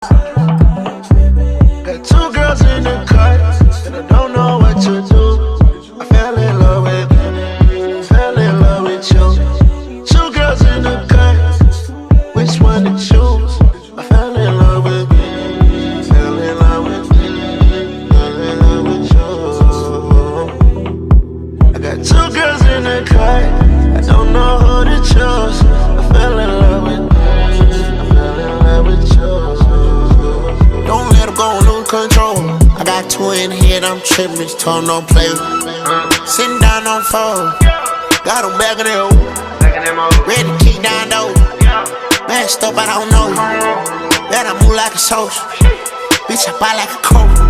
Got two girls in the cut, and I don't know what to do. I fell in love with you. Two girls in the cut, which one to choose? I fell in love with you. Fell in love with you. Fell in love with you. I got two girls in the cut, I don't know who to choose. I fell in love with you. I fell in love with you. Don't let them go, lose control. I got two in here, I'm tripping, this tone don't play. Sitting down on phone, got them back in the hole. Ready to kick down though. Messed up, I don't know. Bet I move like a social. Bitch, I buy like a coat.